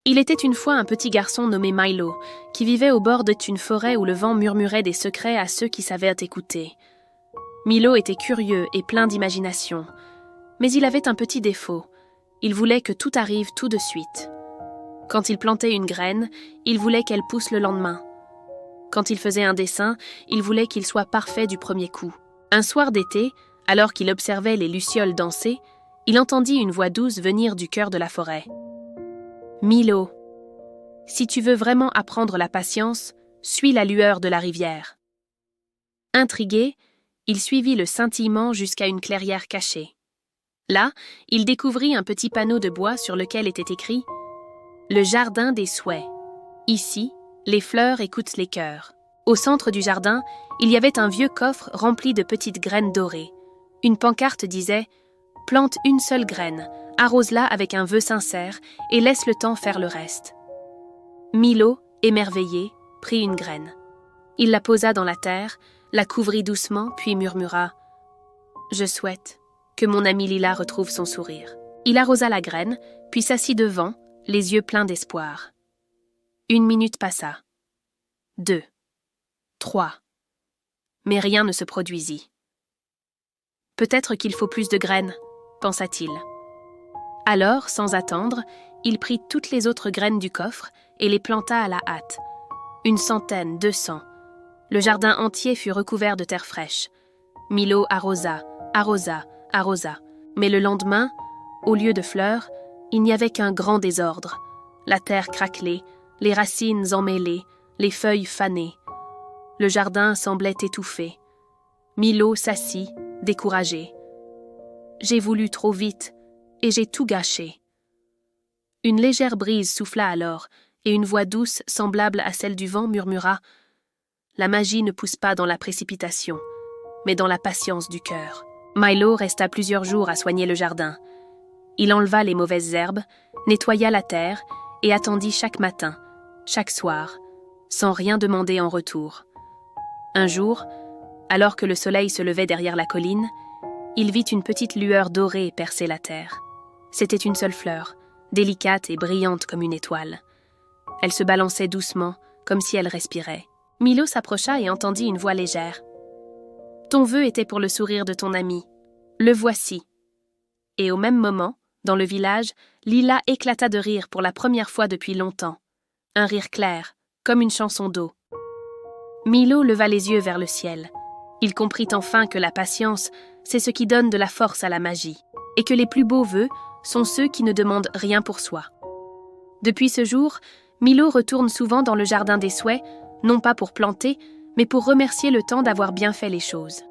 Il était une fois un petit garçon nommé Milo, qui vivait au bord d'une forêt où le vent murmurait des secrets à ceux qui savaient écouter. Milo était curieux et plein d'imagination, mais il avait un petit défaut. Il voulait que tout arrive tout de suite. Quand il plantait une graine, il voulait qu'elle pousse le lendemain. Quand il faisait un dessin, il voulait qu'il soit parfait du premier coup. Un soir d'été, alors qu'il observait les lucioles danser, il entendit une voix douce venir du cœur de la forêt. « Milo, si tu veux vraiment apprendre la patience, suis la lueur de la rivière. » Intrigué, il suivit le scintillement jusqu'à une clairière cachée. Là, il découvrit un petit panneau de bois sur lequel était écrit « Le jardin des souhaits. Ici, les fleurs écoutent les cœurs. » Au centre du jardin, il y avait un vieux coffre rempli de petites graines dorées. Une pancarte disait « Plante une seule graine, arrose-la avec un vœu sincère et laisse le temps faire le reste. » Milo, émerveillé, prit une graine. Il la posa dans la terre, la couvrit doucement, puis murmura « Je souhaite que mon ami Lila retrouve son sourire. » Il arrosa la graine, puis s'assit devant, les yeux pleins d'espoir. 1 minute passa. 2. 3. Mais rien ne se produisit. « Peut-être qu'il faut plus de graines, » pensa-t-il. Alors, sans attendre, il prit toutes les autres graines du coffre et les planta à la hâte. 100, 200. Le jardin entier fut recouvert de terre fraîche. Milo arrosa, arrosa. Mais le lendemain, au lieu de fleurs, il n'y avait qu'un grand désordre. La terre craquelée, les racines emmêlées, les feuilles fanées. Le jardin semblait étouffé. Milo s'assit, découragé. « J'ai voulu trop vite, et j'ai tout gâché. » Une légère brise souffla alors, et une voix douce, semblable à celle du vent, murmura « La magie ne pousse pas dans la précipitation, mais dans la patience du cœur. » Milo resta plusieurs jours à soigner le jardin. Il enleva les mauvaises herbes, nettoya la terre et attendit chaque matin, chaque soir, sans rien demander en retour. Un jour, alors que le soleil se levait derrière la colline, il vit une petite lueur dorée percer la terre. C'était une seule fleur, délicate et brillante comme une étoile. Elle se balançait doucement, comme si elle respirait. Milo s'approcha et entendit une voix légère. « Ton vœu était pour le sourire de ton ami. Le voici. » Et au même moment, dans le village, Lila éclata de rire pour la première fois depuis longtemps. Un rire clair, comme une chanson d'eau. Milo leva les yeux vers le ciel. Il comprit enfin que la patience, c'est ce qui donne de la force à la magie, et que les plus beaux vœux sont ceux qui ne demandent rien pour soi. Depuis ce jour, Milo retourne souvent dans le jardin des souhaits, non pas pour planter, mais pour remercier le temps d'avoir bien fait les choses.